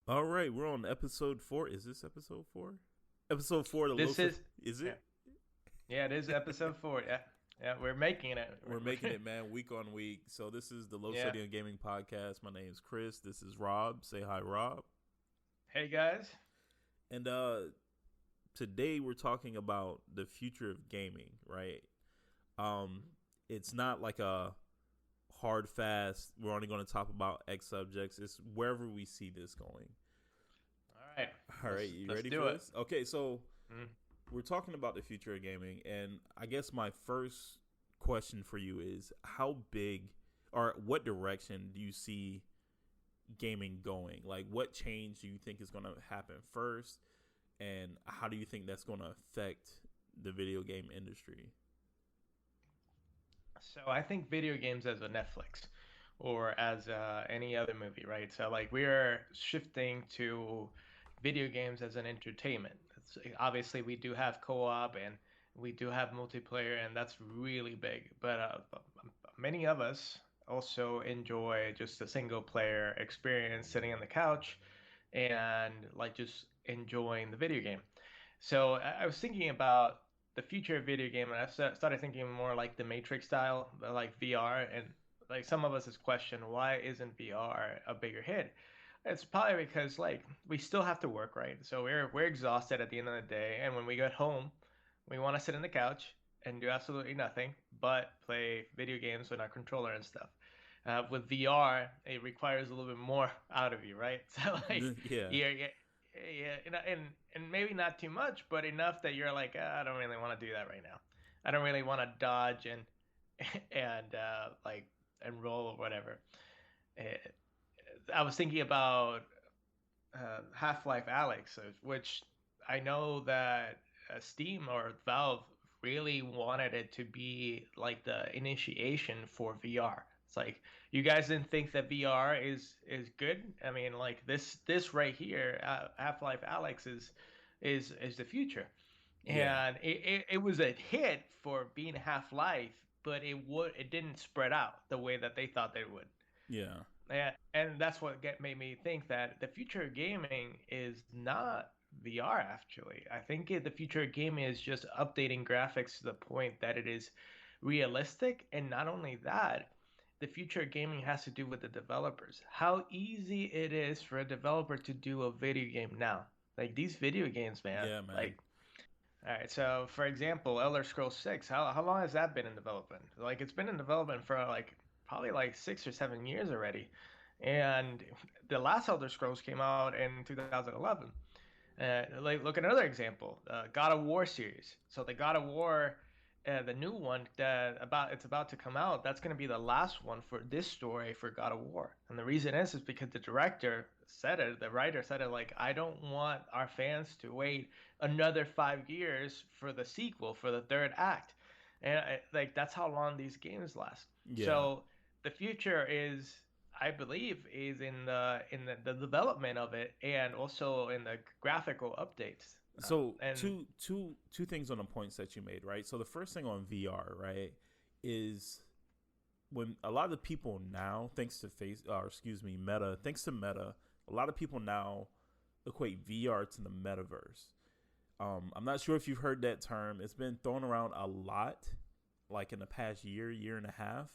All right, we're on episode 4. Is this episode 4? Episode 4 of the This Low. is Is yeah, it? yeah, it is episode 4. Yeah, yeah, we're making it. We're making it, man, week on week. So this is the Low Yeah. Sodium Gaming Podcast. My name's Kris. This is Rob. Say hi, Rob. Hey guys. And today we're talking about the future of gaming, right? It's not like a hard fast. We're only going to talk about X subjects. It's wherever we see this going. All right. All right, you Let's ready do for it. this? Okay, so Mm. we're talking about the future of gaming, and I guess my first question for you is how big or what direction do you see gaming going? Like, what change do you think is going to happen first, and how do you think that's going to affect the video game industry? So I think video games as a Netflix or as any other movie, right? So like we're shifting to video games as an entertainment. Obviously, we do have co-op and we do have multiplayer, and that's really big. But many of us also enjoy just a single player experience sitting on the couch and like just enjoying the video game. So I was thinking about the future of video game, and started thinking more like the Matrix style, like VR. And like some of us has questioned why isn't VR a bigger hit? It's probably because like we still have to work, right? So we're exhausted at the end of the day, and when we get home, we want to sit on the couch and do absolutely nothing but play video games with our controller and stuff. With VR, it requires a little bit more out of you, right? So like Yeah, you're yeah, and maybe not too much, but enough that you're like, I don't really want to do that right now. I don't really want to dodge and and like and roll or whatever. Uh, I was thinking about Half-Life Alyx, which I know that Steam or Valve really wanted it to be like the initiation for VR. It's like you guys didn't think that VR is good. I mean, like this right here, Half-Life Alyx is the future, yeah, and it was a hit for being Half-Life, but it didn't spread out the way that they thought they would. yeah. And that's what made me think that the future of gaming is not VR, actually. I think the future of gaming is just updating graphics to the point that it is realistic. And not only that, the future of gaming has to do with the developers. How easy it is for a developer to do a video game now. Like these video games, man. Yeah, man. Like, all right, so for example, Elder Scrolls 6, how long has that been in development? Like it's been in development for like probably like 6 or 7 years already. And the last Elder Scrolls came out in 2011. Like look at another example, God of War series. So the God of War, the new one that it's about to come out. That's going to be the last one for this story for God of War. And the reason is because the director said it, the writer said it like, I don't want our fans to wait another 5 years for the sequel for the third act. And like that's how long these games last. Yeah. So the future is I believe is in the development of it and also in the graphical updates. So And two things on the points that you made, right? So the first thing on VR, right, is when a lot of the people now, thanks to Meta, thanks to Meta, a lot of people now equate VR to the metaverse. I'm not sure if you've heard that term. It's been thrown around a lot, like in the past year and a half.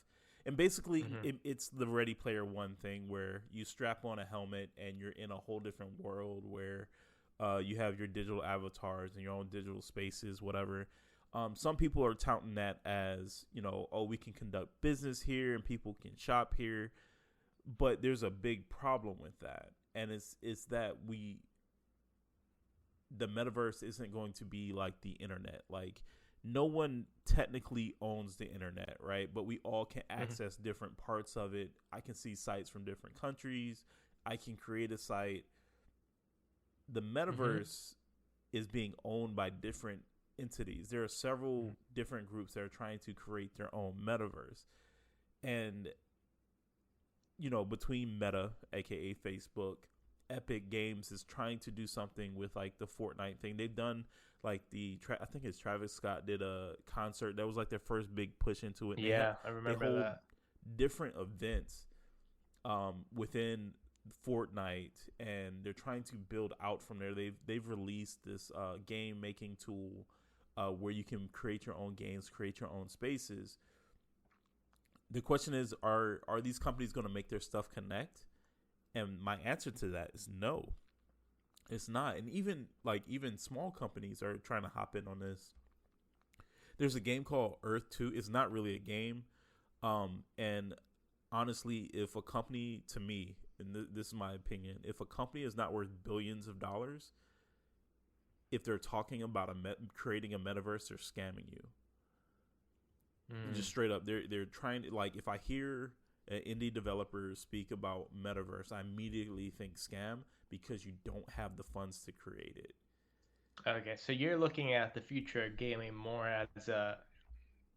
And basically, mhm. it's the Ready Player One thing where you strap on a helmet and you're in a whole different world where you have your digital avatars and your own digital spaces, whatever. Some people are touting that as, oh, we can conduct business here and people can shop here. But there's a big problem with that. And it's that the metaverse isn't going to be like the internet. Like no one technically owns the internet, right? But we all can Mhm. access different parts of it. I can see sites from different countries. I can create a site. The Mhm. metaverse is being owned by different entities. There are several different groups that are trying to create their own metaverse. And between Meta, aka Facebook, Epic Games is trying to do something with like the Fortnite thing. They've done like I think it's Travis Scott did a concert that was like their first big push into it. And Yeah, I they remember hold that. different events within Fortnite, and they're trying to build out from there. They've released this game making tool where you can create your own games, create your own spaces. The question is, are these companies going to make their stuff connect? And my answer to that is no, it's not. And even small companies are trying to hop in on this. There's a game called Earth 2. It's not really a game. And honestly, if a company, to me, and this is my opinion, if a company is not worth billions of dollars, if they're talking about creating a metaverse, they're scamming you. Just straight up, they're trying to, like, if I hear an indie developer speak about metaverse, I immediately think scam because you don't have the funds to create it. Okay, so you're looking at the future of gaming more as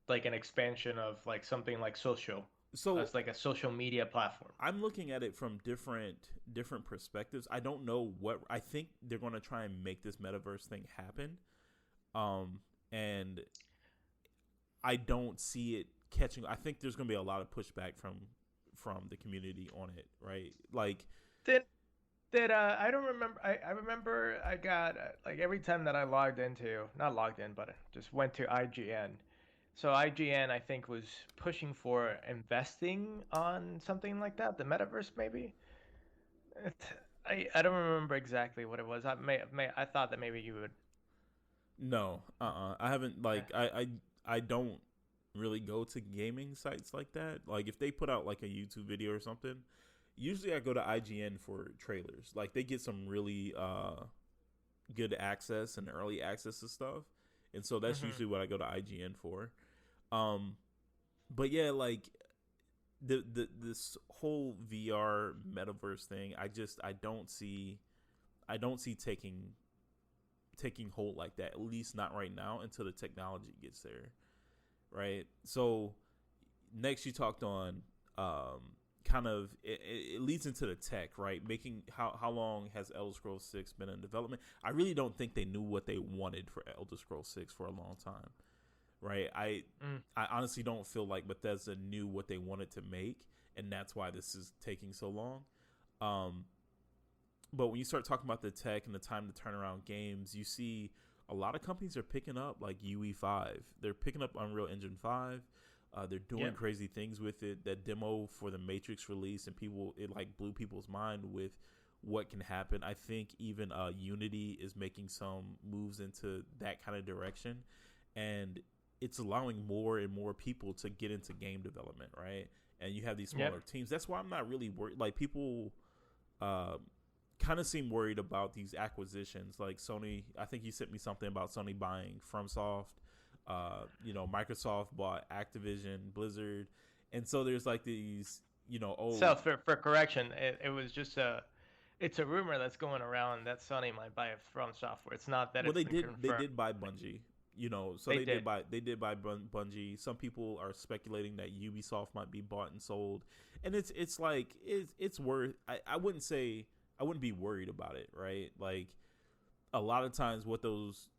like an expansion of like something like social, So as like a social media platform. I'm looking at it from different perspectives. I don't know what I think they're going to try and make this metaverse thing happen, and I don't see it catching. I think there's going to be a lot of pushback from the community on it, right? Like, Did I don't remember. I remember I got like every time that I logged into, not logged in, but just went to IGN. So IGN, I think, was pushing for investing on something like that, the metaverse maybe. It, I don't remember exactly what it was. I thought that maybe you would. no, I haven't. Like, I don't really go to gaming sites like that. Like, if they put out like a YouTube video or something, usually I go to IGN for trailers. Like, they get some really good access and early access to stuff, and so that's usually what I go to IGN for. But yeah, like this whole VR metaverse thing, I don't see taking hold like that. At least not right now until the technology gets there, right? So next you talked on kind of it leads into the tech, right? Making how long has Elder Scrolls 6 been in development? I really don't think they knew what they wanted for Elder Scrolls 6 for a long time. Right, I honestly don't feel like Bethesda knew what they wanted to make, and that's why this is taking so long. But when you start talking about the tech and the time to turn around games, you see a lot of companies are picking up like UE5. They're picking up Unreal Engine 5. They're doing crazy things with it. That demo for the Matrix release, and it like blew people's mind with what can happen. I think even Unity is making some moves into that kind of direction, and it's allowing more and more people to get into game development, right? And you have these smaller teams. That's why I'm not really worried. Like, people kind of seem worried about these acquisitions. Like Sony, I think you sent me something about Sony buying FromSoft. Microsoft bought Activision, Blizzard. And so there's like these, So for correction, it was just it's a rumor that's going around that Sony might buy it from software. It's not that it's been confirmed. They did buy Bungie. So they did buy Bungie. Some people are speculating that Ubisoft might be bought and sold, and it's like it's worth. I wouldn't be worried about it, right? Like, a lot of times, what those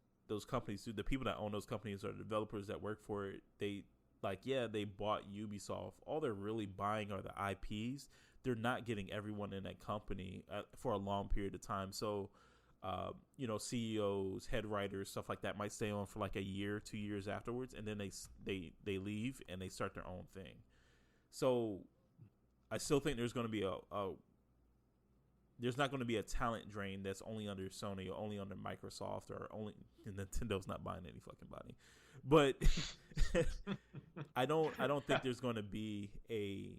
companies do, the people that own those companies are the developers that work for it. They bought Ubisoft. All they're really buying are the IPs. They're not getting everyone in that company for a long period of time. So, CEOs, head writers, stuff like that might stay on for like a year, 2 years afterwards, and then they leave and they start their own thing. So I still think there's going to be there's not going to be a talent drain that's only under Sony or only under Microsoft or only Nintendo's not buying any fucking body. But I don't think there's going to be a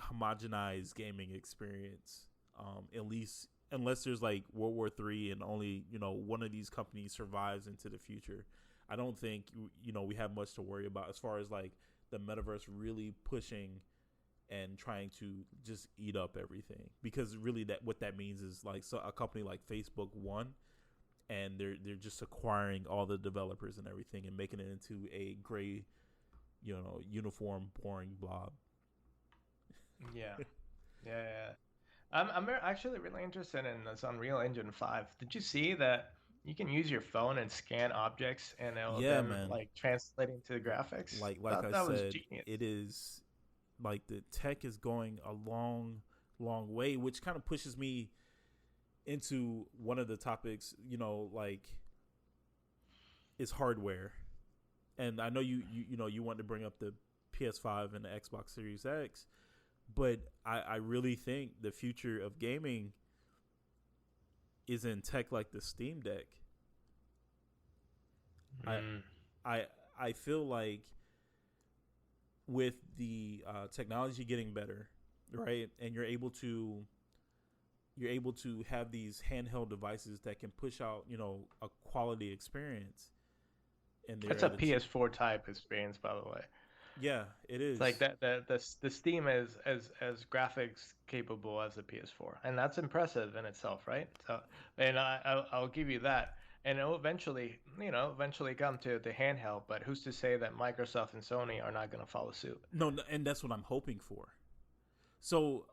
homogenized gaming experience, at least unless there's like World War III and only one of these companies survives into the future. I don't think we have much to worry about as far as like the metaverse really pushing and trying to just eat up everything, because really what that means is like, so a company like Facebook won, and they're just acquiring all the developers and everything and making it into a gray, uniform, boring blob. Yeah. I'm actually really interested in this Unreal Engine 5. Did you see that you can use your phone and scan objects and it'll man. like translate into the graphics? Like that I was said, genius. it is like the tech is going a long long way, which kind of pushes me into one of the topics, like is hardware. And I know you want to bring up the PS5 and the Xbox Series X, but I really think the future of gaming is in tech like the Steam Deck. I feel like with the technology getting better, right, and you're able to have these handheld devices that can push out a quality experience. And It's a PS4 type experience, by the way. Yeah, it is. It's like that. The Steam is as graphics capable as the PS4, and that's impressive in itself, right? So, and I'll give you that. And it'll eventually come to the handheld. But who's to say that Microsoft and Sony are not going to follow suit? No, and that's what I'm hoping for. So,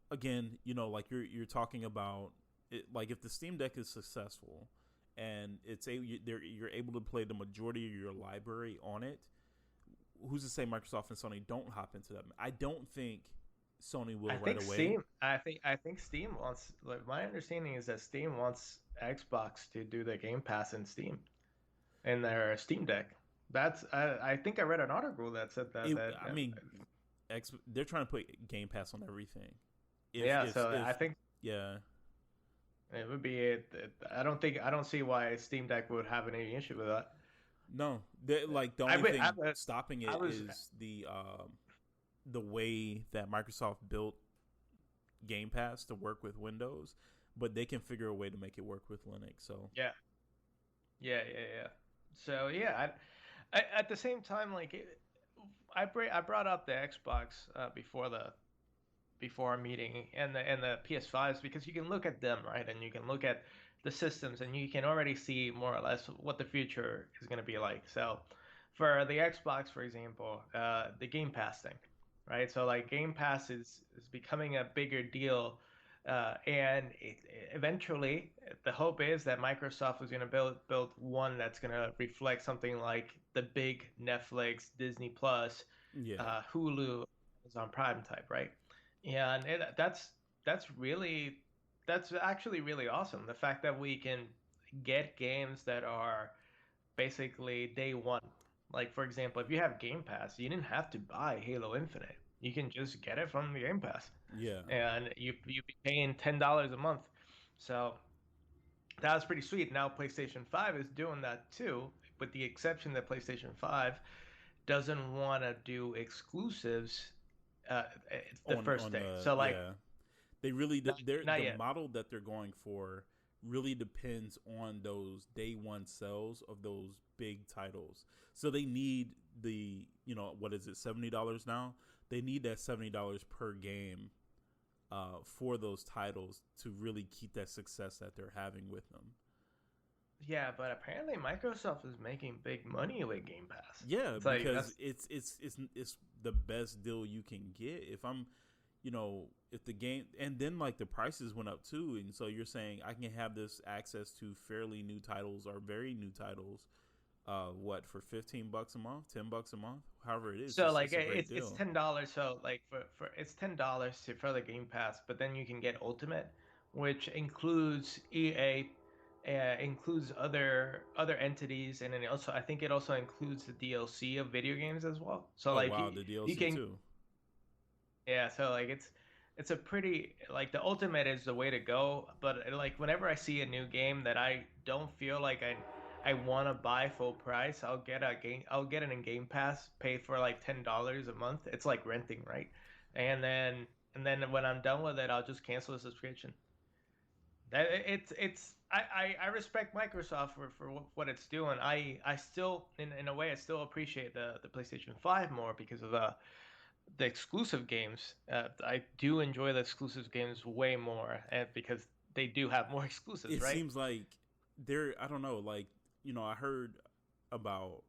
again, like you're talking about it, like if the Steam Deck is successful and you're able to play the majority of your library on it, who's to say Microsoft and Sony don't hop into that? I don't think Sony will right away. I think Steam wants. Like, my understanding is that Steam wants Xbox to do the Game Pass in Steam, in their Steam Deck. I think I read an article that said that. I mean, they're trying to put Game Pass on everything. I think yeah, it would be. I don't see why Steam Deck would have any issue with that. No, the only thing stopping it is the way that Microsoft built Game Pass to work with Windows, but they can figure a way to make it work with Linux. So yeah. So yeah, at the same time, like I brought up the Xbox before our meeting and the PS5s because you can look at them, right, and you can look at the systems and you can already see more or less what the future is going to be like. So for the Xbox, for example, the Game Pass thing, right? So like Game Pass is becoming a bigger deal, and eventually the hope is that Microsoft is going to build one that's going to reflect something like the big Netflix, Disney Plus, Hulu, Amazon Prime type, right? And that's actually really awesome. The fact that we can get games that are basically day one. Like, for example, if you have Game Pass, you didn't have to buy Halo Infinite. You can just get it from the Game Pass. Yeah. And you be paying $10 a month. So that was pretty sweet. Now PlayStation 5 is doing that too, with the exception that PlayStation 5 doesn't want to do exclusives the first day. They really the model that they're going for really depends on those day one sales of those big titles. So they need the what is it, $70 now? They need that $70 per game for those titles to really keep that success that they're having with them. Yeah, but apparently Microsoft is making big money with Game Pass. Yeah, because it's the best deal you can get. If I'm, if the game, and then like the prices went up too, and so you're saying I can have this access to fairly new titles or very new titles, for $15 a month, $10 a month, however it is. So like it's $10. So like for it's $10 for the Game Pass, but then you can get Ultimate, which includes EA. Includes other entities, and then I think it also includes the DLC of video games as well. So the DLC too. Yeah, so like it's a pretty, like, the Ultimate is the way to go. But like whenever I see a new game that I don't feel like I want to buy full price, I'll get it in Game Pass, pay for like $10 a month. It's like renting, right? And then when I'm done with it, I'll just cancel the subscription. I respect Microsoft for what it's doing. I still, in a way, I still appreciate the PlayStation 5 more because of the exclusive games. I do enjoy the exclusive games way more, because they do have more exclusives, right? It seems like I don't know, like, I heard about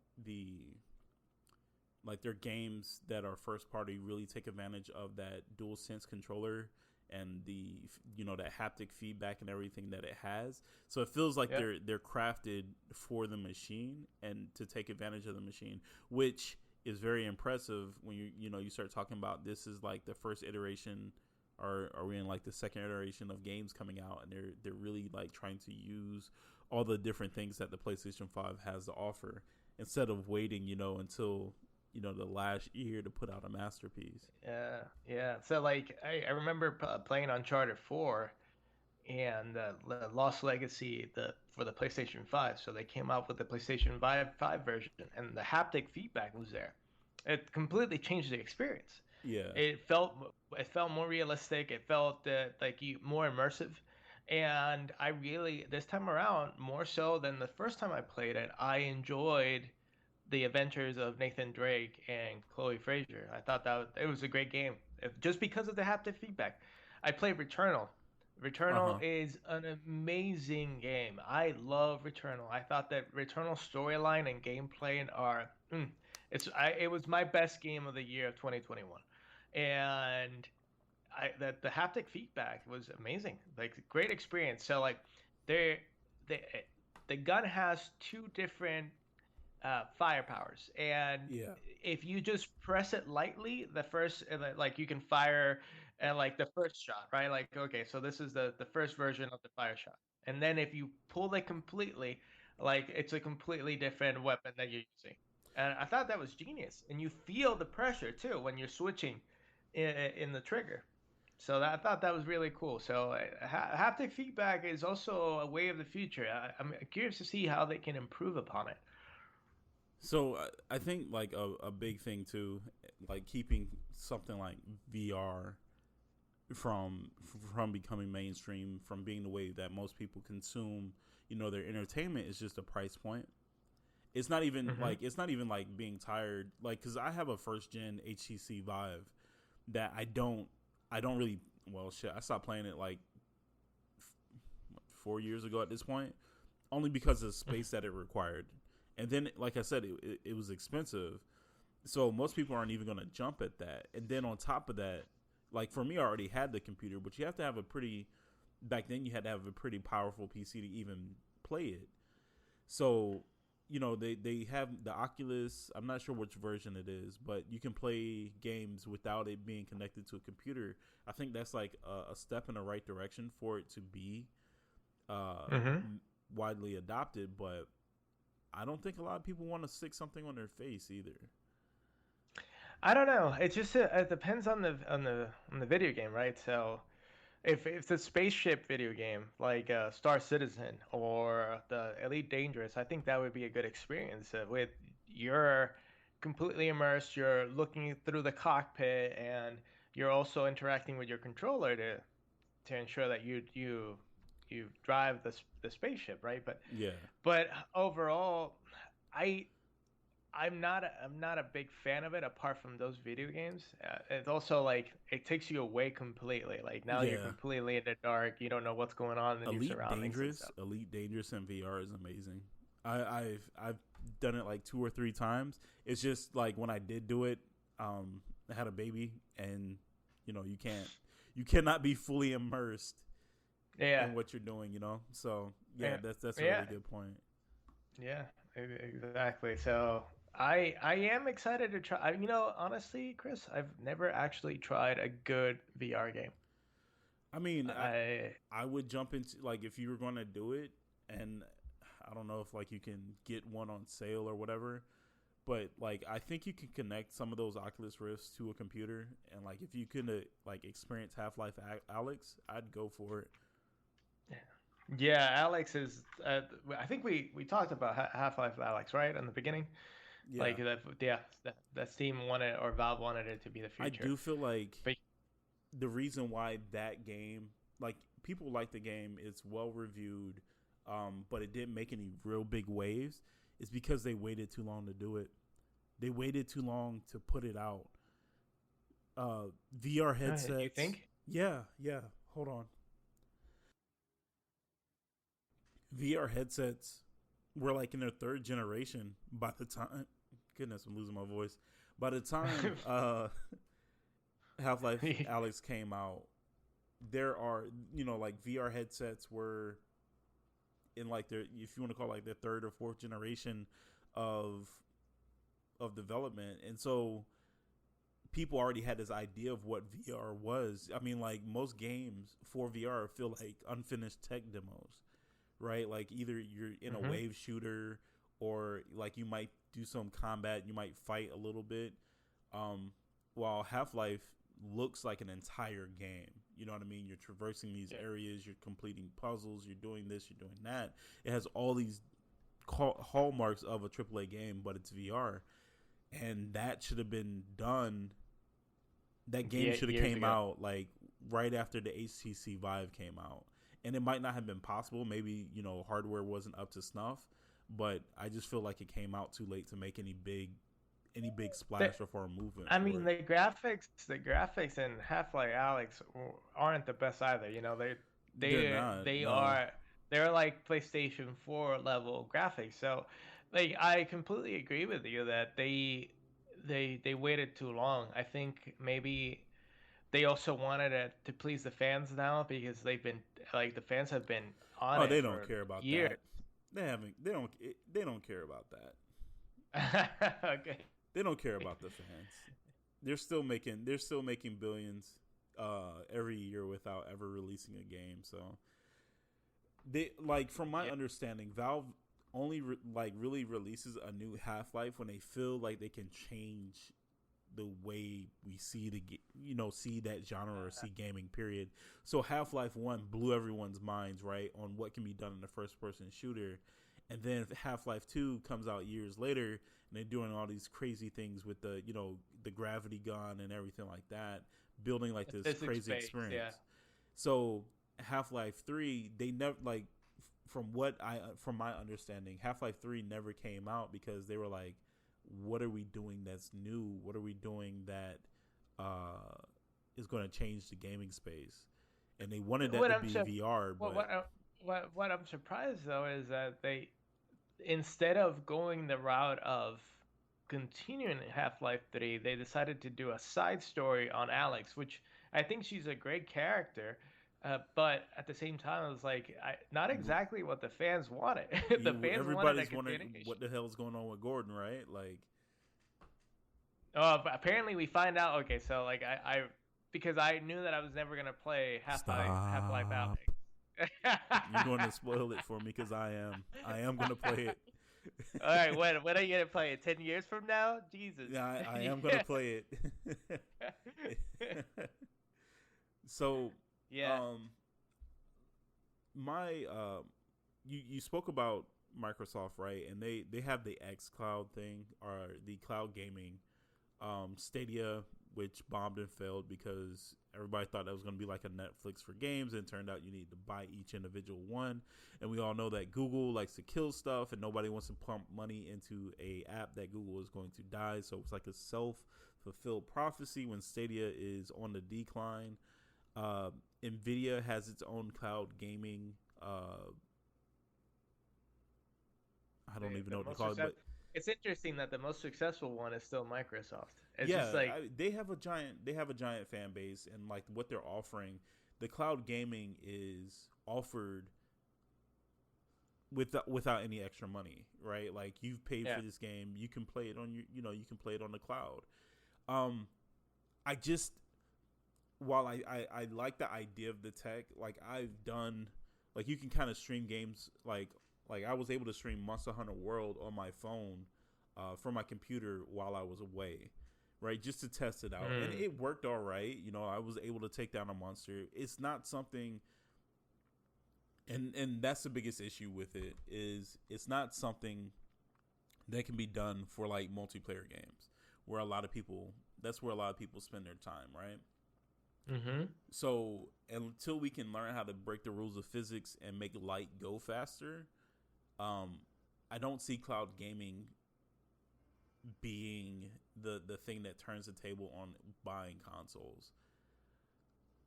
their games that are first party really take advantage of that DualSense controller and that haptic feedback and everything that it has. So it feels like they're crafted for the machine and to take advantage of the machine, which is very impressive when you start talking about this is like the first iteration are we in like the second iteration of games coming out, and they're really like trying to use all the different things that the PlayStation 5 has to offer instead of waiting, until the last year to put out a masterpiece. Yeah, yeah. So like I remember playing Uncharted 4 and the Lost Legacy for the PlayStation 5. So they came out with the PlayStation 5 version, and the haptic feedback was there. It completely changed the experience. Yeah. It felt it felt more realistic. It felt like more immersive, and I really this time around more so than the first time I played it. I enjoyed the adventures of Nathan Drake and Chloe Fraser. I thought that it was a great game just because of the haptic feedback. I played Returnal. Uh Returnal huh. is an amazing game. I love Returnal. I thought that Returnal storyline and gameplay are it was my best game of the year of 2021. And the haptic feedback was amazing. Like great experience. So like they the the gun has two different fire powers, and Yeah. if you just press it lightly, the first like you can fire and like the first shot, right? Like okay, so this is the first version of the fire shot, and then if you pull it completely, like it's a completely different weapon that you're using. And I thought that was genius, and you feel the pressure too when you're switching in the trigger. So I thought that was really cool. So haptic feedback is also a way of the future. I'm curious to see how they can improve upon it. So I think like a big thing too, like keeping something like VR from from becoming mainstream, from being the way that most people consume, their entertainment, is just a price point. Hmm. It's not even like being tired, like because I have a first gen HTC Vive that I don't really, well shit, I stopped playing it like 4 years ago at this point, only because of the space that it required. And then, like I said, it was expensive. So most people aren't even going to jump at that. And then on top of that, like for me, I already had the computer, but you have to have a pretty, back then you had to have a pretty powerful PC to even play it. So, they have the Oculus. I'm not sure which version it is, but you can play games without it being connected to a computer. I think that's like a step in the right direction for it to be uh, Hmm. widely adopted, but I don't think a lot of people want to stick something on their face either. I don't know. It just it depends on the video game, right? So if it's a spaceship video game like Star Citizen or the Elite Dangerous, I think that would be a good experience. With you're completely immersed, you're looking through the cockpit, and you're also interacting with your controller to ensure that you drive the spaceship, right? Yeah, But overall, I I'm not a big fan of it apart from those video games. It's also like it takes you away completely. Like now you're yeah. completely in the dark. You don't know what's going on in your surroundings and stuff. Elite Dangerous in VR is amazing. I've done it like 2 or 3 times. It's just like when I did do it, I had a baby, and you cannot be fully immersed Yeah, in what you're doing. So yeah, yeah, that's a yeah, really good point. yeah, exactly. So I am excited to try. Honestly, Chris, I've never actually tried a good VR game. I mean, I I would jump into, like, if you were going to do it, and I don't know if like you can get one on sale or whatever, but like I think you can connect some of those Oculus Rifts to a computer, and like if you could like experience Half Life Alex, I'd go for it. Yeah, Alex is. I think we talked about Half Life Alex, right, in the beginning. Yeah, Like that, yeah, that Steam wanted or Valve wanted it to be the I future. do feel like But the reason why that game, like, people like the game, it's well reviewed, but it didn't make any real big waves, is because they waited too long to do it. They waited too long to put it out. VR you headsets. think? Yeah, yeah. Hold on. VR headsets were like in their third generation by the time. Goodness, I'm losing my voice. By the time Half Life Alex came out, there are, like, VR headsets were in like their, if you want to call it, like their third or fourth generation of development, and so people already had this idea of what VR was. I mean, like most games for VR feel like unfinished tech demos, right? Like either you're in a wave shooter or like you might do some combat, you might fight a little bit. While Half-Life looks like an entire game. You know what I mean? You're traversing these areas, you're completing puzzles, you're doing this, you're doing that. It has all these hallmarks of a AAA game, but it's VR. And that should have been done. That game should have came out like right after the HTC Vive came out. And it might not have been possible. Maybe, you know, hardware wasn't up to snuff. But I just feel like it came out too late to make any big splash or for a movement. I mean, the graphics in Half-Life Alyx aren't the best either. You know, they're like PlayStation 4 level graphics. So, like, I completely agree with you that they waited too long. I think maybe they also wanted it to please the fans now because they've been like the fans have been on it. They don't care about years. that. They don't care about that. Okay. They don't care about the fans. They're still making billions every year without ever releasing a game. So they like, from my understanding, Valve only really releases a new Half-Life when they feel like they can change the way we see see that genre or see gaming, period. So Half-Life 1 blew everyone's minds, right, on what can be done in a first-person shooter. And then Half-Life 2 comes out years later, and they're doing all these crazy things with the gravity gun and everything like that, building like this crazy experience. Yeah. So Half-Life 3, they never, like, from my understanding, Half-Life 3 never came out because they were like, what are we doing that's new? What are we doing that is going to change the gaming space? And they wanted that to be VR. What I'm surprised though is that they, instead of going the route of continuing Half-Life 3, they decided to do a side story on Alyx, which I think she's a great character. But at the same time, I was like, not exactly what the fans wanted. Everybody's wondering what the hell is going on with Gordon, right? Like, but apparently we find out. Okay, so like I because I knew that I was never gonna play Half-Life Alyx. You're going to spoil it for me because I am going to play it. All right, when are you going to play it? 10 years from now? Jesus. Yeah, I am going to play it. So, yeah. You spoke about Microsoft, right? And they have the xCloud thing, or the cloud gaming, Stadia, which bombed and failed because everybody thought that was going to be like a Netflix for games, and it turned out you need to buy each individual one. And we all know that Google likes to kill stuff, and nobody wants to pump money into a app that Google is going to die. So it's like a self-fulfilled prophecy when Stadia is on the decline. Nvidia has its own cloud gaming. I don't even know what to call it, but it's interesting that the most successful one is still Microsoft. It's yeah, just like they have a giant fan base, and like what they're offering, the cloud gaming is offered without any extra money, right? Like, you've paid for this game, you can play it on you can play it on the cloud. I just, while I like the idea of the tech, like I've done, like you can kind of stream games, like I was able to stream Monster Hunter World on my phone from my computer while I was away, right? Just to test it out. And it worked all right. You know, I was able to take down a monster. It's not something, and that's the biggest issue with it, is it's not something that can be done for like multiplayer games where that's where a lot of people spend their time, right? Mm-hmm. So until we can learn how to break the rules of physics and make light go faster, I don't see cloud gaming being the thing that turns the table on buying consoles.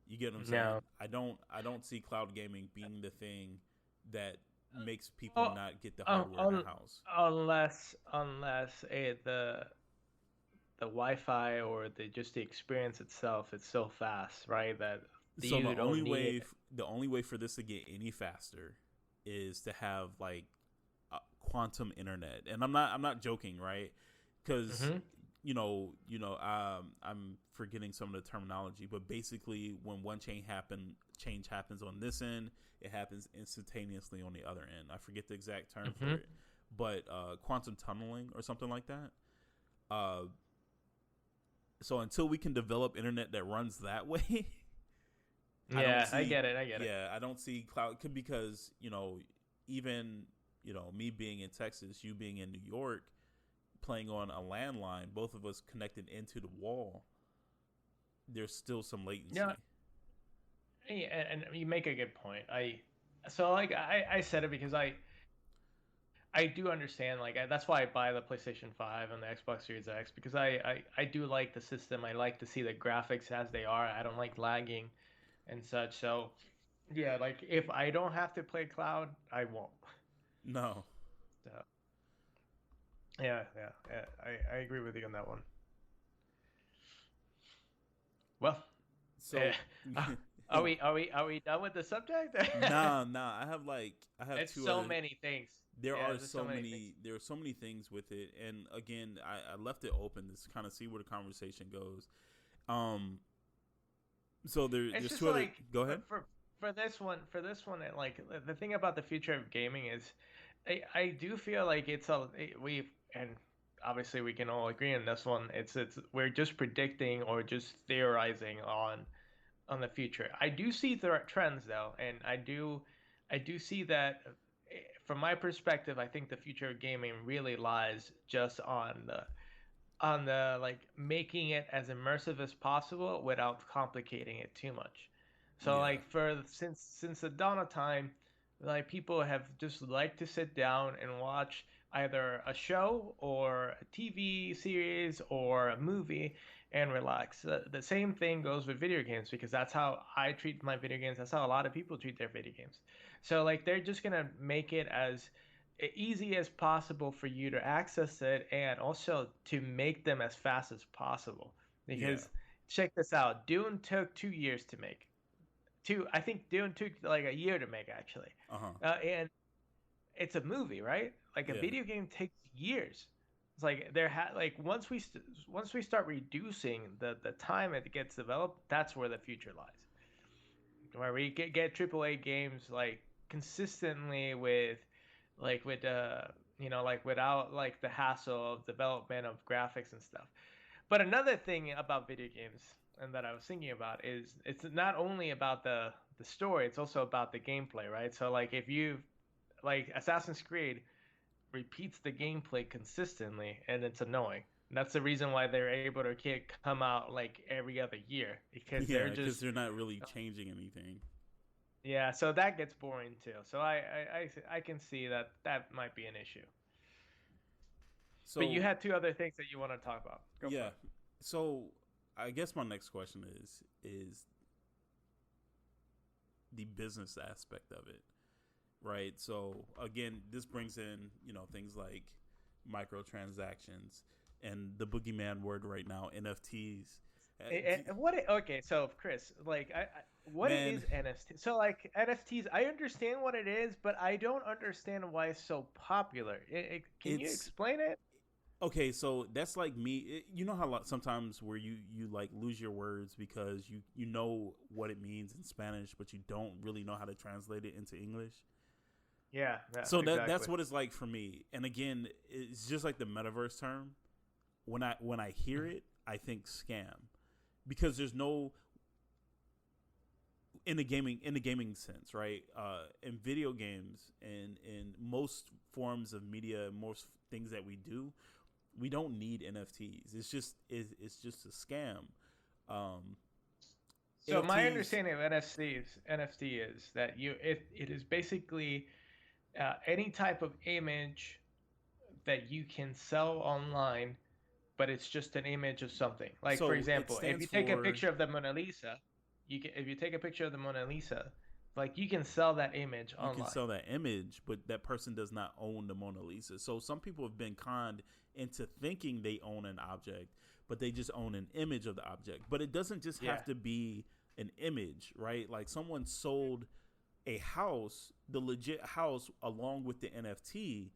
You get what I'm saying? No. I don't see cloud gaming being the thing that makes people not get the hardware in their house. Unless the Wi-Fi or just the experience itself is so fast, right? That so the only way for this to get any faster is to have like quantum internet, and I'm not joking, right? Because I'm forgetting some of the terminology, but basically, when one change happens on this end, it happens instantaneously on the other end. I forget the exact term for it, but quantum tunneling or something like that. So until we can develop internet that runs that way, I get it. Yeah, I don't see cloud because even me being in Texas, you being in New York, playing on a landline, both of us connected into the wall. There's still some latency. Yeah, and you make a good point. I said it because I do understand, that's why I buy the PlayStation 5 and the Xbox Series X, because I do like the system. I like to see the graphics as they are. I don't like lagging and such. So, yeah, like if I don't have to play cloud, I won't. No. So, yeah, I agree with you on that one. Well, so are we done with the subject? Nah. I have it's two so other, many things. There are so many things with it, and again, I left it open to kind of see where the conversation goes. So there's two other. Go ahead. For this one, like the thing about the future of gaming is, I do feel like and obviously we can all agree on this one. It's we're just predicting or just theorizing on the future. I do see trends though, and I do see that. From my perspective, I think the future of gaming really lies just on the like making it as immersive as possible without complicating it too much. So like since the dawn of time, like people have just liked to sit down and watch either a show or a TV series or a movie and relax. The same thing goes with video games, because that's how I treat my video games. That's how a lot of people treat their video games. So like they're just gonna make it as easy as possible for you to access it, and also to make them as fast as possible. Because check this out, Dune took 2 years to make. I think Dune took like a year to make actually. And it's a movie, right? Like a video game takes years. It's like once we start reducing the time it gets developed, that's where the future lies. Where we get AAA games like consistently with like without like the hassle of development of graphics and stuff. But another thing about video games, and that I was thinking about, is it's not only about the story, it's also about the gameplay, right? So like if you like Assassin's Creed repeats the gameplay consistently, and it's annoying. And that's the reason why they're able to come out like every other year, because they're not really changing anything. Yeah, so that gets boring too. So I can see that might be an issue. So, but you had two other things that you want to talk about. Go for it. So I guess my next question is the business aspect of it, right? So again, this brings in things like microtransactions and the boogeyman word right now, NFTs. Okay, so Chris, like what is NFT? So like NFTs, I understand what it is, but I don't understand why it's so popular. Can you explain it? Okay, so that's like me. You know how sometimes where you like lose your words because you know what it means in Spanish, but you don't really know how to translate it into English. Yeah. So that's what it's like for me. And again, it's just like the metaverse term. When I hear it, I think scam, because there's no in the gaming sense, right? In video games and in most forms of media, most things that we do, we don't need NFTs. It's just a scam. So NFTs, my understanding of NFT is that it is basically any type of image that you can sell online, but it's just an image of something. Like for example, if you take a picture of the Mona Lisa, if you take a picture of the Mona Lisa, like you can sell that image online. You can sell that image, but that person does not own the Mona Lisa. So some people have been conned into thinking they own an object, but they just own an image of the object. But it doesn't just have to be an image, right? Like someone sold a house, the legit house, along with the NFT,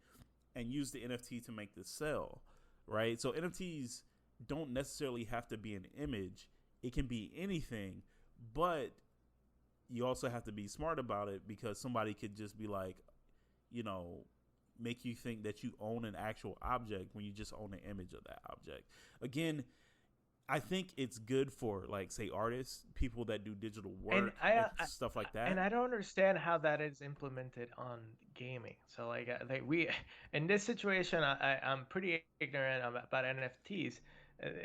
and used the NFT to make the sale, right? So NFTs don't necessarily have to be an image. It can be anything, but you also have to be smart about it because somebody could just be like, you know, make you think that you own an actual object when you just own an image of that object. Again, I think it's good for, like, say, artists, people that do digital And work and I stuff like and that. I don't understand how that is implemented on gaming. So like we in this situation, I'm pretty ignorant about NFTs,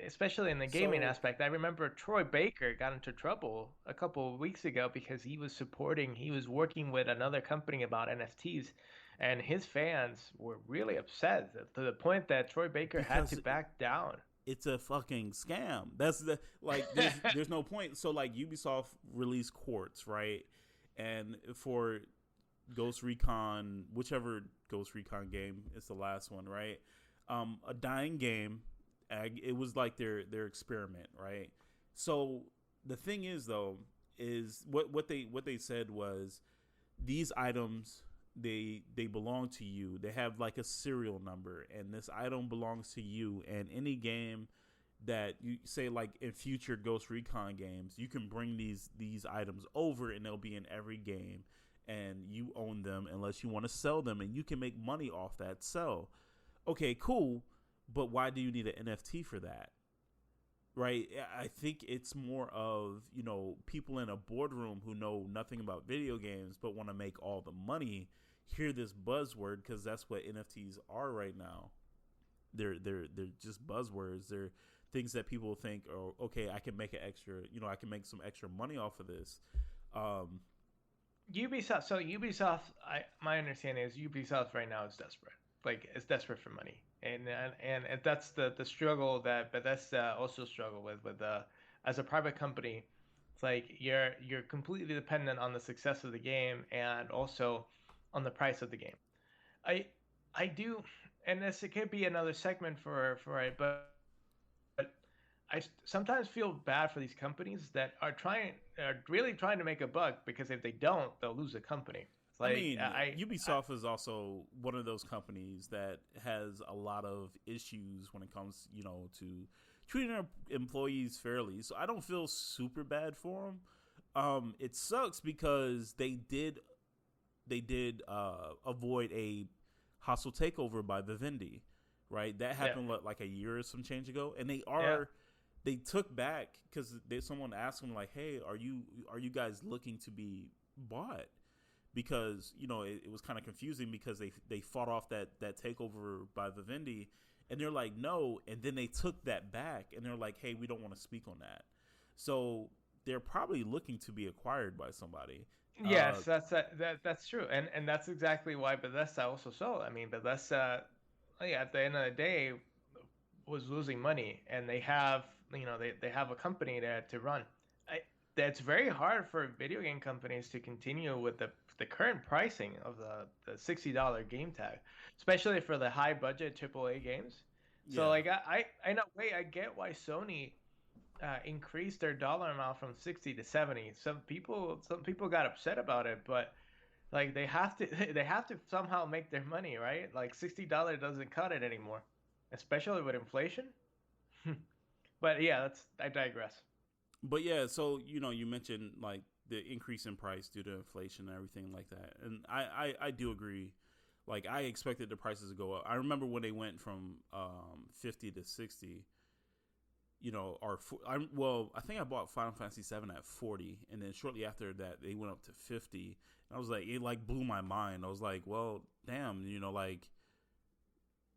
especially in the gaming So aspect. I remember Troy Baker got into trouble a couple of weeks ago because he was working with another company about NFTs, and his fans were really upset to the point that Troy Baker had to because back down. it's a fucking scam. That's the like. There's no point. So like Ubisoft released Quartz, right? And for Ghost Recon, whichever Ghost Recon game is the last one, right? A dying game. It was like their experiment, right? So the thing is, though, is what they said was these items they belong to you. They have like a serial number, and this item belongs to you. And any game that you say, like in future Ghost Recon games, you can bring these items over, and they'll be in every game, and you own them unless you want to sell them, and you can make money off that sell. Okay, cool, but why do you need an NFT for that? Right? I think it's more of, you know, people in a boardroom who know nothing about video games but want to make all the money hear this buzzword, because that's what NFTs are right now. They're just buzzwords. They're things that people think, oh, okay, I can make an extra, you know, I can make some extra money off of this. Um, Ubisoft. So Ubisoft, my understanding is Ubisoft right now is desperate. Like it's desperate for money, and that's the struggle that Bethesda also struggle with as a private company. It's like you're completely dependent on the success of the game and also on the price of the game. I I do, and this it could be another segment for it, but I sometimes feel bad for these companies that are really trying to make a buck because if they don't, they'll lose the company. It's I like mean, Ubisoft is also one of those companies that has a lot of issues when it comes, you know, to treating their employees fairly. So I don't feel super bad for them. It sucks because they did avoid a hostile takeover by Vivendi, right? That yeah, happened like a year or some change ago, and yeah. they took back because someone asked them like, "Hey, are you guys looking to be bought?" Because, you know, it was kind of confusing because they fought off that takeover by Vivendi, and they're like, no, and then they took that back and they're like, hey, we don't want to speak on that. So they're probably looking to be acquired by somebody. Yes, that's true, and that's exactly why Bethesda also sold. I mean, Bethesda, yeah, at the end of the day, was losing money, and they have they have a company to run. I, that's very hard for video game companies to continue with the current pricing of the $60 game tag, especially for the high budget AAA games. So Yeah, like in a way I get why Sony increased their dollar amount from 60 to 70. Some people got upset about it, but like they have to they have to somehow make their money, right? Like $60 doesn't cut it anymore, especially with inflation. But yeah, that's I digress. but yeah, so, you know, you mentioned like the increase in price due to inflation and everything like that, and I do agree. Like, I expected the prices to go up. I remember when they went from 50 to 60. You know, I think I bought Final Fantasy 7 at 40, and then shortly after that they went up to 50. And I was like, it like blew my mind. I was like, well, damn, you know, like,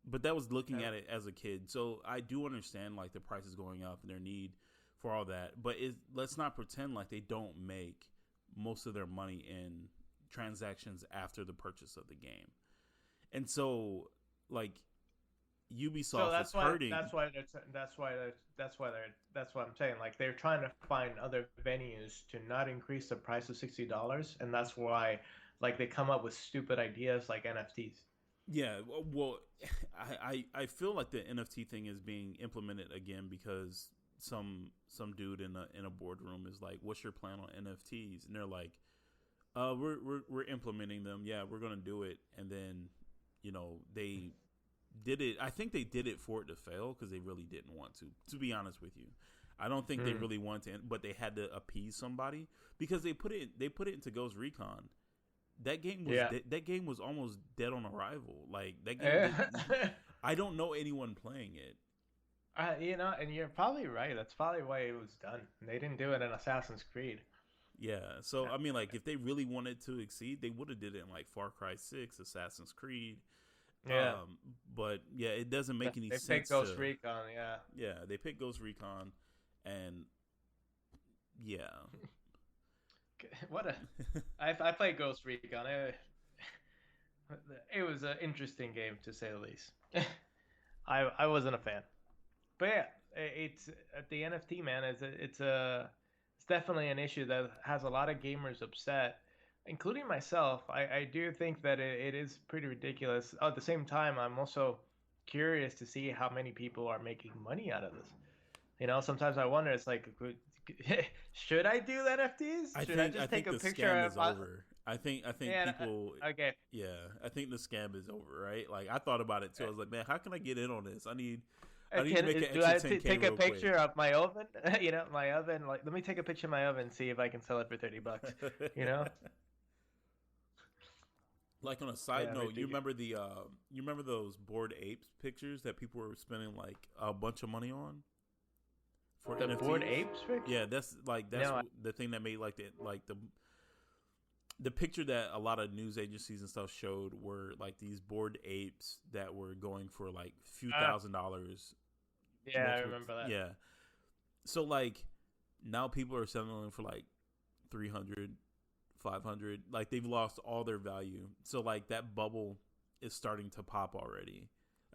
but that was looking Uh, at it as a kid. So I do understand like the prices going up and their need for all that, but let's not pretend like they don't make most of their money in transactions after the purchase of the game. And so, like, so Ubisoft is that's why hurting. that's what I'm saying. Like they're trying to find other venues to not increase the price of $60, and that's why like they come up with stupid ideas like NFTs. Yeah, well, I feel like the NFT thing is being implemented again because some dude in a boardroom is like, "What's your plan on NFTs?" And they're like, we're implementing them. Yeah, we're gonna do it." And then, you know, they did it. I think they did it for it to fail because they really didn't want to. To be honest with you, I don't think they really wanted to, but they had to appease somebody because they put it into Ghost Recon. That game was that game was almost dead on arrival. Like that game, I don't know anyone playing it. You know, and you're probably right. That's probably why it was done. They didn't do it in Assassin's Creed. Yeah, so I mean, like, if they really wanted to exceed, they would have did it in like Far Cry 6, Assassin's Creed. Yeah, but yeah, it doesn't make any sense. They picked Ghost Recon. Yeah, they picked Ghost Recon, and yeah. What a I played Ghost Recon. It was an interesting game to say the least. I wasn't a fan, but yeah, it's the NFT, man. It's definitely an issue that has a lot of gamers upset, including myself. I do think that it is pretty ridiculous. At the same time, I'm also curious to see how many people are making money out of this. You know, sometimes I wonder. It's like, should I do NFTs? Should I just take a picture of over? I think people. Okay. Yeah, I think the scam is over, right? Like I thought about it too. I was like, man, how can I get in on this? I need to make an extra 10K take a picture quick. of my oven? You know, my oven. Like, let me take a picture of my oven and see if I can sell it for $30. You know. Like on a side note, you remember you remember those Bored Apes pictures that people were spending like a bunch of money on? For the NFTs? Bored Apes picture? Yeah, that's the thing that made like the picture that a lot of news agencies and stuff showed were like these Bored Apes that were going for like a few $1,000s. Yeah, I remember that. Yeah. So like now people are selling them for like 300, 500. Like they've lost all their value. So like that bubble is starting to pop already.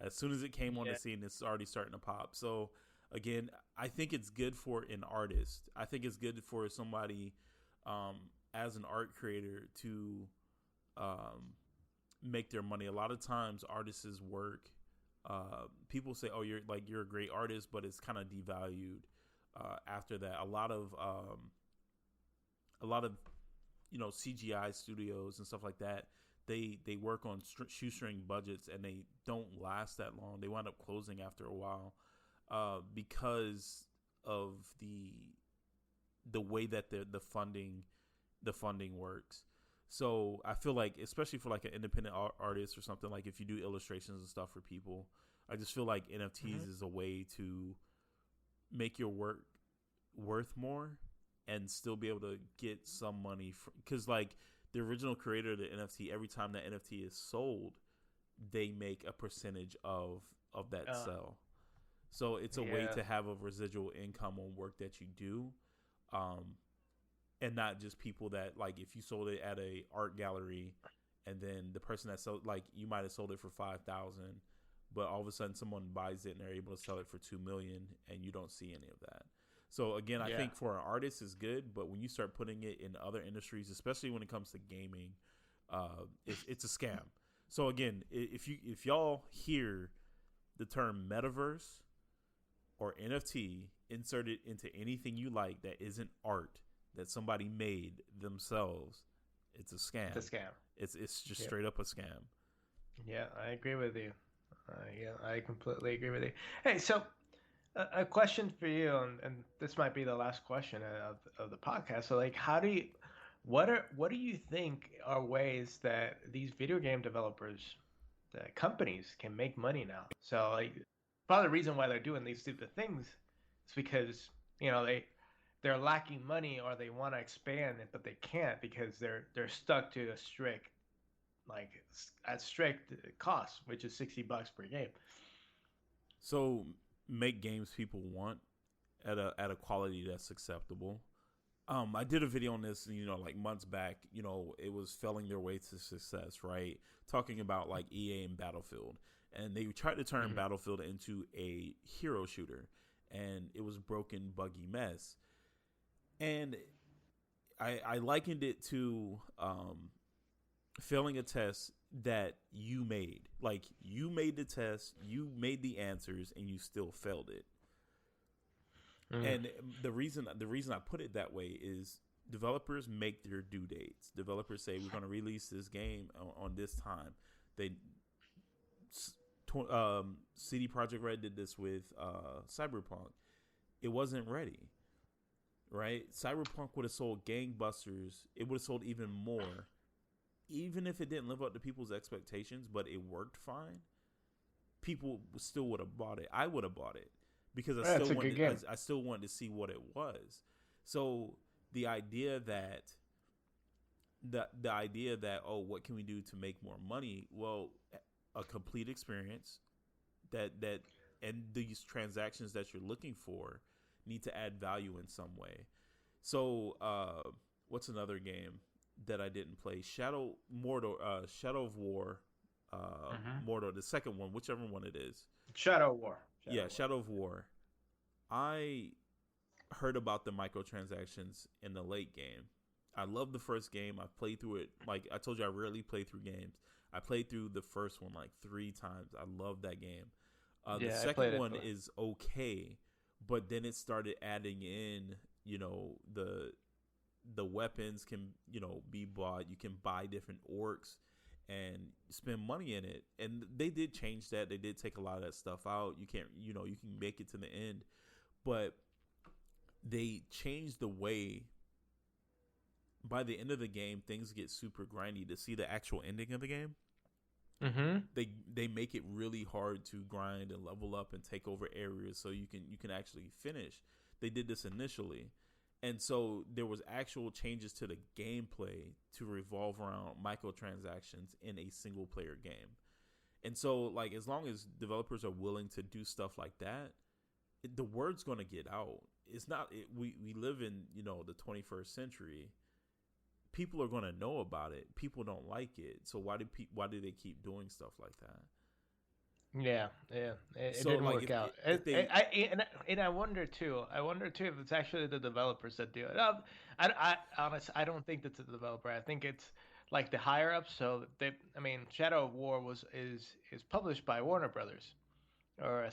As soon as it came on the scene, it's already starting to pop. So again, I think it's good for an artist. I think it's good for somebody as an art creator to make their money. A lot of times artists' work, people say, oh, you're a great artist, but it's kind of devalued after that. A lot of CGI studios and stuff like that, they work on shoestring budgets and they don't last that long. They wind up closing after a while. Because of the way that the funding works. So I feel like, especially for like an independent artist or something, like if you do illustrations and stuff for people, I just feel like NFTs is a way to make your work worth more and still be able to get some money. Because like the original creator of the NFT, every time that NFT is sold, they make a percentage of that sell. So it's a way to have a residual income on work that you do, and not just people that, like, if you sold it at a art gallery and then the person that sold, like, you might have sold it for $5,000, but all of a sudden someone buys it and they're able to sell it for $2 million and you don't see any of that. So again, I think for an artist it's good, but when you start putting it in other industries, especially when it comes to gaming, it's a scam. So again, if y'all hear the term metaverse or NFT inserted into anything you like that isn't art that somebody made themselves, it's a scam. It's a scam. It's just straight up a scam. Yeah, I agree with you. I completely agree with you. Hey, so a question for you, and this might be the last question of the podcast. So, like, what do you think are ways that these video game developers, the companies, can make money now? So, like, part of the reason why they're doing these stupid things is because, you know, they're lacking money or they want to expand it, but they can't because they're stuck to a strict cost, which is $60 per game. So make games people want at a quality that's acceptable. I did a video on this, like months back. It was failing their way to success, right? Talking about like EA and Battlefield, and they tried to turn Battlefield into a hero shooter, and it was broken, buggy mess. And I likened it to failing a test that you made. Like, you made the test, you made the answers, and you still failed it. And the reason I put it that way is developers make their due dates. Developers say, we're going to release this game on this time. CD Projekt Red did this with Cyberpunk. It wasn't ready, right? Cyberpunk would have sold gangbusters. It would have sold even more, even if it didn't live up to people's expectations. But it worked fine. People still would have bought it. I would have bought it because I still wanted to see what it was. So the idea that oh, what can we do to make more money? Well, a complete experience that and these transactions that you're looking for need to add value in some way. So what's another game that I didn't play? Shadow of War, Mordor, the second one, whichever one it is. Shadow of War. Shadow of War. I heard about the microtransactions in the late game. I love the first game. I played through it. Like I told you, I rarely play through games. I played through the first one like 3 times. I love that game. The second one is okay, but then it started adding in, the weapons can, be bought. You can buy different orcs and spend money in it. And they did change that. They did take a lot of that stuff out. You can't, you can make it to the end, but they changed the way. By the end of the game, things get super grindy. To see the actual ending of the game, they make it really hard to grind and level up and take over areas so you can actually finish. They did this initially, and so there was actual changes to the gameplay to revolve around microtransactions in a single player game. And so, like, as long as developers are willing to do stuff like that, the word's going to get out. It's not we live in the 21st century. People are going to know about it. People don't like it. So why do they keep doing stuff like that? Yeah. It didn't work out. I wonder too. If it's actually the developers that do it. I honestly, I don't think it's the developer. I think it's like the higher ups. So Shadow of War is published by Warner Brothers, or a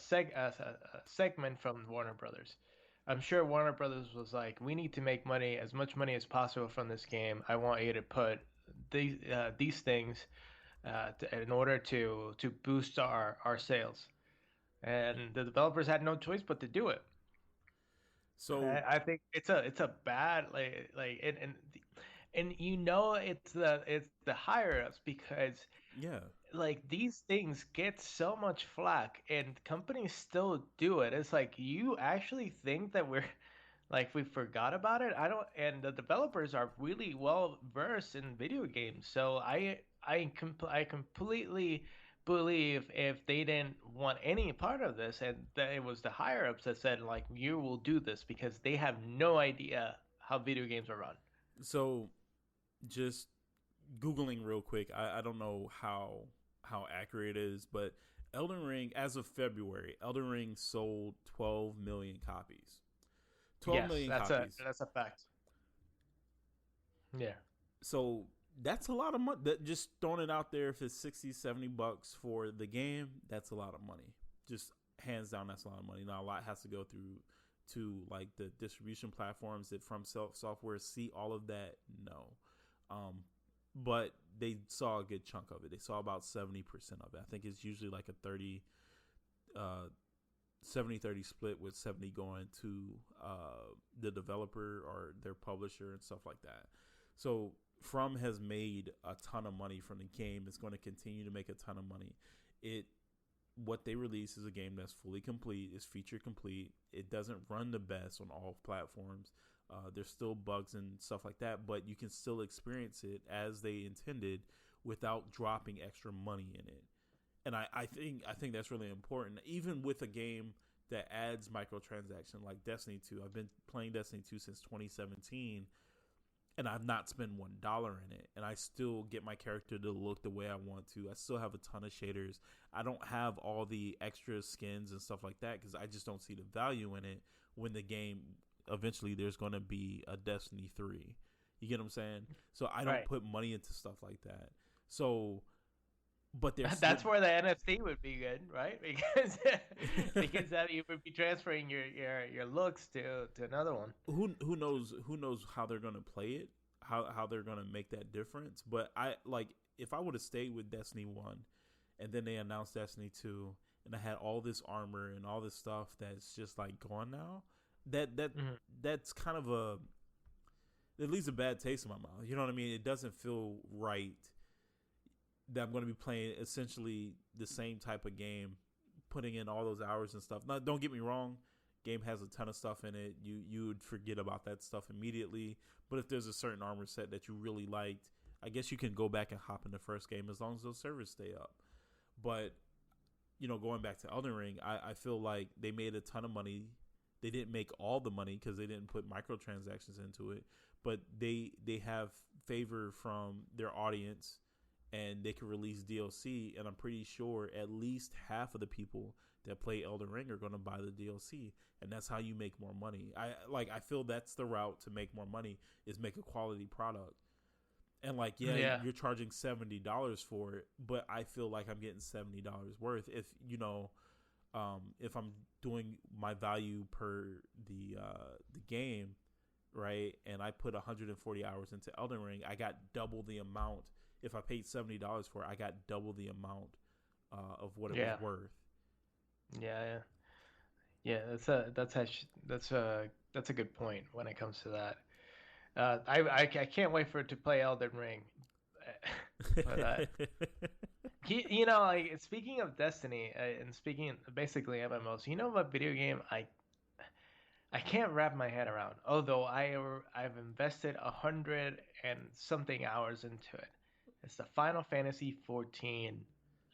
segment from Warner Brothers. I'm sure Warner Brothers was like, we need to make money, as much money as possible from this game. I want you to put these things in order to boost our sales. And the developers had no choice but to do it. So I think it's a bad and it's the higher ups, because like these things get so much flack and companies still do it. It's like, you actually think that we forgot about it? And the developers are really well versed in video games. So I completely believe if they didn't want any part of this, and that it was the higher ups that said, like, you will do this, because they have no idea how video games are run. So just Googling real quick. I don't know how accurate it is, but Elden Ring, as of February, Elden Ring sold 12 million copies. 12 million copies. That's a fact. Yeah. So that's a lot of money. Just throwing it out there, if it's $60-$70 for the game, that's a lot of money. Just hands down, that's a lot of money. Now, a lot has to go through to like the distribution platforms that From Software see all of that. No. But they saw a good chunk of it. They saw about 70% of it. I think it's usually like a 70-30 split, with 70 going to the developer or their publisher and stuff like that. So From has made a ton of money from the game. It's going to continue to make a ton of money. What they release is a game that's fully complete. It's feature complete. It doesn't run the best on all platforms. There's still bugs and stuff like that, but you can still experience it as they intended without dropping extra money in it. And I think that's really important. Even with a game that adds microtransaction like Destiny 2. I've been playing Destiny 2 since 2017, and I've not spent $1 in it. And I still get my character to look the way I want to. I still have a ton of shaders. I don't have all the extra skins and stuff like that because I just don't see the value in it when the game, eventually there's going to be a Destiny 3. You get what I'm saying? So I don't put money into stuff like that. So, but that's where the NFT would be good, right? Because that you would be transferring your looks to another one. Who knows how they're gonna play it, how they're gonna make that difference. But if I would have stayed with Destiny 1 and then they announced Destiny 2, and I had all this armor and all this stuff that's just like gone now. That Mm-hmm. that's kind of a it leaves a bad taste in my mouth. You know what I mean? It doesn't feel right that I'm going to be playing essentially the same type of game, putting in all those hours and stuff. Now, don't get me wrong, game has a ton of stuff in it. You would forget about that stuff immediately. But if there's a certain armor set that you really liked, I guess you can go back and hop in the first game as long as those servers stay up. But going back to Elden Ring, I feel like they made a ton of money. They didn't make all the money because they didn't put microtransactions into it, but they have favor from their audience, and they can release DLC, and I'm pretty sure at least half of the people that play Elden Ring are going to buy the DLC, and that's how you make more money. I feel that's the route to make more money, is make a quality product. And Yeah. you're charging $70 for it, but I feel like I'm getting $70 worth if I'm doing my value per the game, right? And I put 140 hours into Elden Ring, I got double the amount. If I paid $70 for it, I got double the amount of what it Yeah. was worth. Yeah. Yeah. That's a good point when it comes to that. I can't wait for it to play Elden Ring. But like speaking of Destiny and speaking basically MMOs, what video game I can't wrap my head around. Although I've invested 100 and something hours into it. It's the Final Fantasy 14,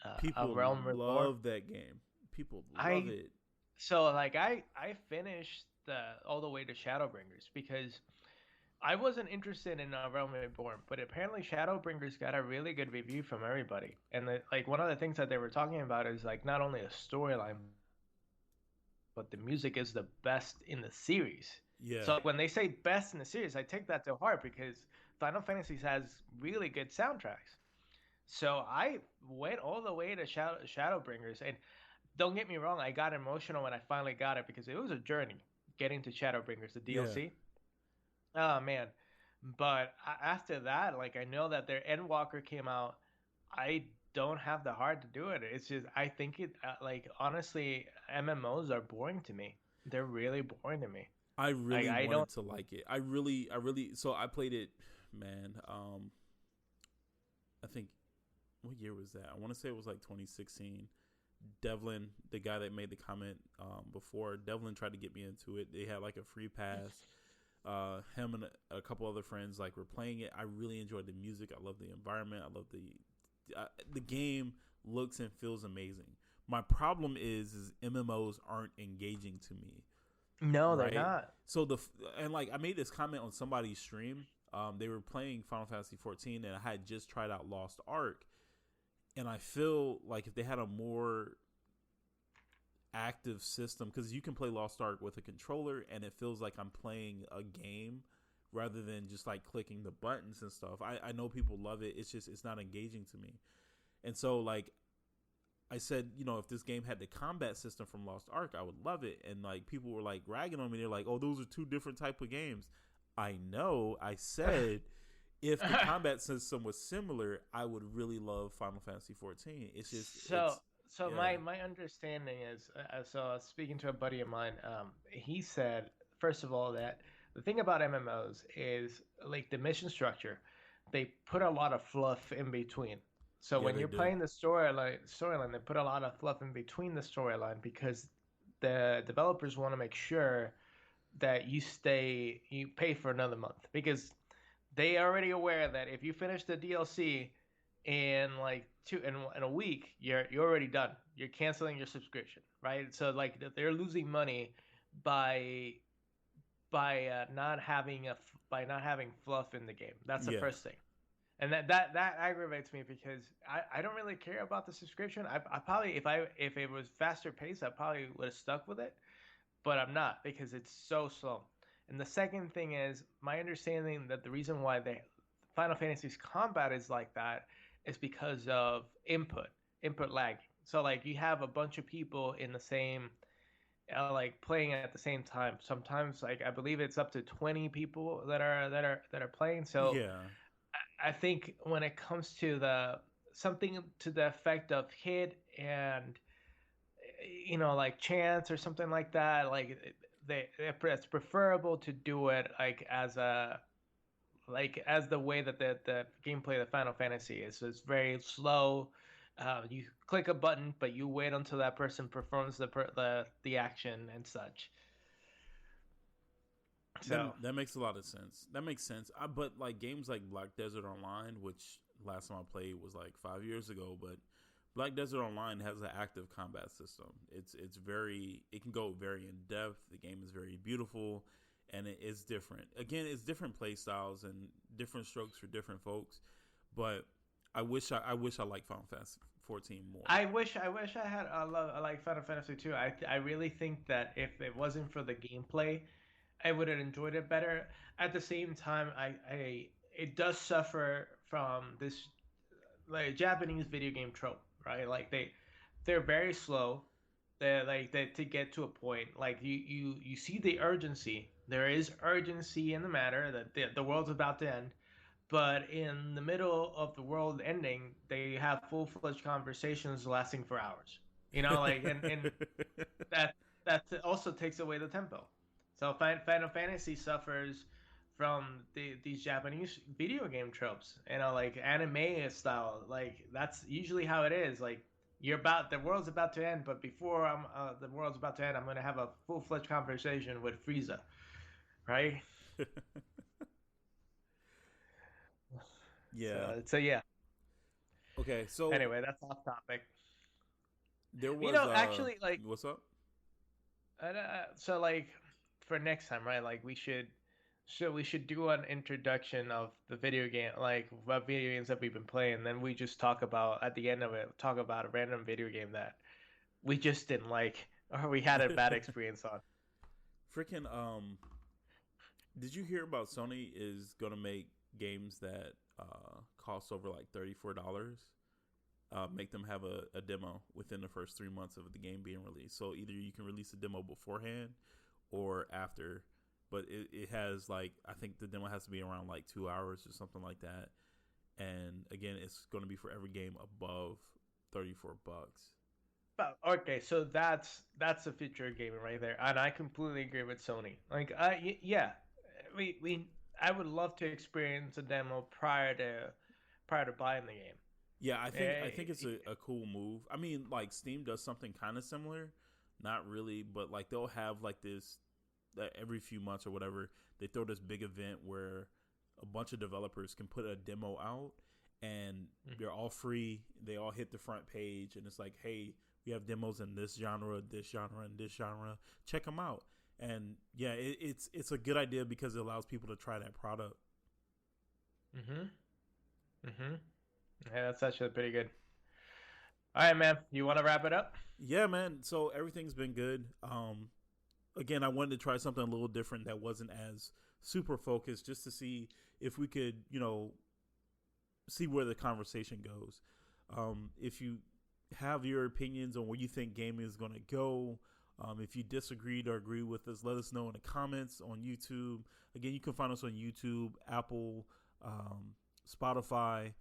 A People Realm Reborn. love that game. People love I it. so like I finished the all the way to Shadowbringers because I wasn't interested in Realm Reborn, but apparently Shadowbringers got a really good review from everybody. And like one of the things that they were talking about is like not only a storyline, but the music is the best in the series. Yeah, So like, when they say best in the series, I take that to heart because Final Fantasy has really good soundtracks. So I went all the way to Shadowbringers, and don't get me wrong, I got emotional when I finally got it because it was a journey getting to Shadowbringers, the yeah. DLC. Oh man, but after that, like I know that their Endwalker came out. I don't have the heart to do it. It's just I think it like honestly, MMOs are boring to me. They're really boring to me. I Like really I wanted don't. to like it. I really. So I played it, man. I think what year was that? I want to say it was like 2016. Devlin, the guy that made the comment before, Devlin tried to get me into it. They had like a free pass. Him and a couple other friends like were playing it. I really enjoyed the music. I love the environment. I love the game looks and feels amazing. My problem is MMOs aren't engaging to me, No, they're right? not. So I made this comment on somebody's stream. They were playing Final Fantasy 14, and I had just tried out Lost Ark, and I feel like if they had a more active system, because you can play Lost Ark with a controller and it feels like I'm playing a game rather than just like clicking the buttons and stuff. I know people love it. It's not engaging to me. And so like I said, if this game had the combat system from Lost Ark, I would love it. And like people were like ragging on me. They're like, oh, those are two different type of games. I know. I said if the combat system was similar, I would really love Final Fantasy 14. It's just So yeah. my understanding is so I was speaking to a buddy of mine. He said first of all that the thing about MMOs is like the mission structure. They put a lot of fluff in between. So Yeah, when they you're do. playing the storyline, they put a lot of fluff in between the storyline because the developers want to make sure that you pay for another month because they are already aware that if you finish the DLC in like in a week, you're already done. You're canceling your subscription, right? So like they're losing money by by not having fluff in the game. That's the Yeah. first thing. And that aggravates me because I don't really care about the subscription. I probably if it was faster paced, I probably would have stuck with it, but I'm not because it's so slow. And the second thing is my understanding that the reason why they Final Fantasy's combat is like that is because of input lag. So like you have a bunch of people in the same like playing at the same time. Sometimes like I believe it's up to 20 people that are playing. So Yeah. I think when it comes to the something to the effect of hit and like chance or something like that. Like it's preferable to do it like as the way that the gameplay of the Final Fantasy is. So it's very slow. You click a button, but you wait until that person performs the action and such. So That makes a lot of sense. That makes sense. But like games like Black Desert Online, which last time I played was like 5 years ago, but Black Desert Online has an active combat system. It's very it can go very in depth. The game is very beautiful, and it is different. Again, it's different play styles and different strokes for different folks. But I wish I liked Final Fantasy 14 more. I wish I like Final Fantasy 2. I really think that if it wasn't for the gameplay, I would have enjoyed it better. At the same time, I it does suffer from this like Japanese video game trope, right? Like they're very slow. They to get to a point. Like you see the urgency. There is urgency in the matter that the world's about to end, but in the middle of the world ending, they have full-fledged conversations lasting for hours. And that also takes away the tempo. So Final Fantasy suffers from these Japanese video game tropes, like anime style. Like that's usually how it is. Like the world's about to end, but before the world's about to end, I'm gonna have a full fledged conversation with Frieza, right? Yeah. So yeah. Okay. So Anyway, that's off topic. there was Actually, like, what's up? so like for next time, right? Like we should do an introduction of the video game, like what video games that we've been playing. Then we just talk about at the end of it, talk about a random video game that we just didn't like or we had a bad experience on. Freaking did you hear about Sony is gonna make games that cost over like $34? Make them have a demo within the first 3 months of the game being released. So either you can release a demo beforehand or after. But it has like I think the demo has to be around like 2 hours or something like that. And again, it's going to be for every game above $34. But okay, so that's the future of gaming right there, and I completely agree with Sony. Like, yeah, we I would love to experience a demo prior to buying the game. Yeah, I think it's Eh, a cool move. I mean, like Steam does something kind of similar, not really, but like they'll have like this every few months or whatever. They throw this big event where a bunch of developers can put a demo out, and they're all free. They all hit the front page, and it's like, hey, we have demos in this genre, and this genre. Check them out. And yeah, it's a good idea because it allows people to try that product. Mhm. Mhm. Yeah, that's actually pretty good. All right, man. You want to wrap it up? Yeah, man. So everything's been good. Again, I wanted to try something a little different that wasn't as super focused, just to see if we could, see where the conversation goes. If you have your opinions on where you think gaming is going to go, if you disagreed or agree with us, let us know in the comments on YouTube. Again, you can find us on YouTube, Apple, Spotify.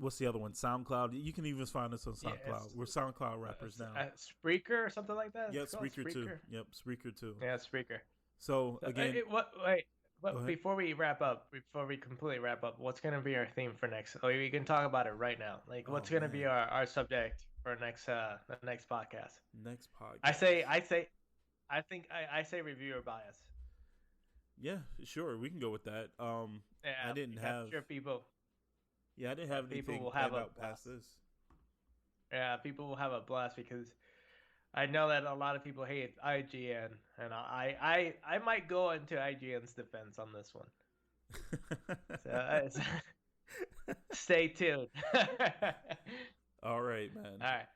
What's the other one? SoundCloud. You can even find us on Yeah, SoundCloud. We're SoundCloud rappers now. Spreaker or something like that. Yep, It's called Spreaker too. Spreaker. Yep, Spreaker too. Yeah, Spreaker. So So, again, what? Wait, go but ahead. before we completely wrap up, what's gonna be our theme for next? Oh, we can talk about it right now. Like, Oh what's gonna be man, our subject for next the next podcast? next I say, podcast. I say, I think I say reviewer bias. Yeah, sure, we can go with that. I Yeah, didn't I'm have. sure Yeah, I didn't have people anything will have planned a out past blast. this. Yeah, people will have a blast because I know that a lot of people hate IGN, and I might go into IGN's defense on this one. So stay tuned. All All right, man. right.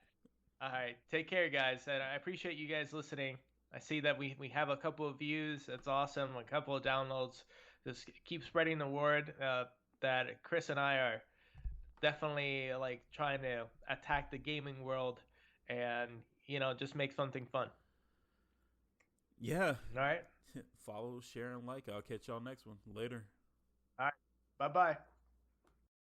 All right. Take care, guys. And I appreciate you guys listening. I see that we have a couple of views. That's awesome. A couple of downloads. Just keep spreading the word that Kris and I are definitely like trying to attack the gaming world and, just make something fun. Yeah, All right. follow, share, and like. I'll catch y'all next one later. All right. Bye bye.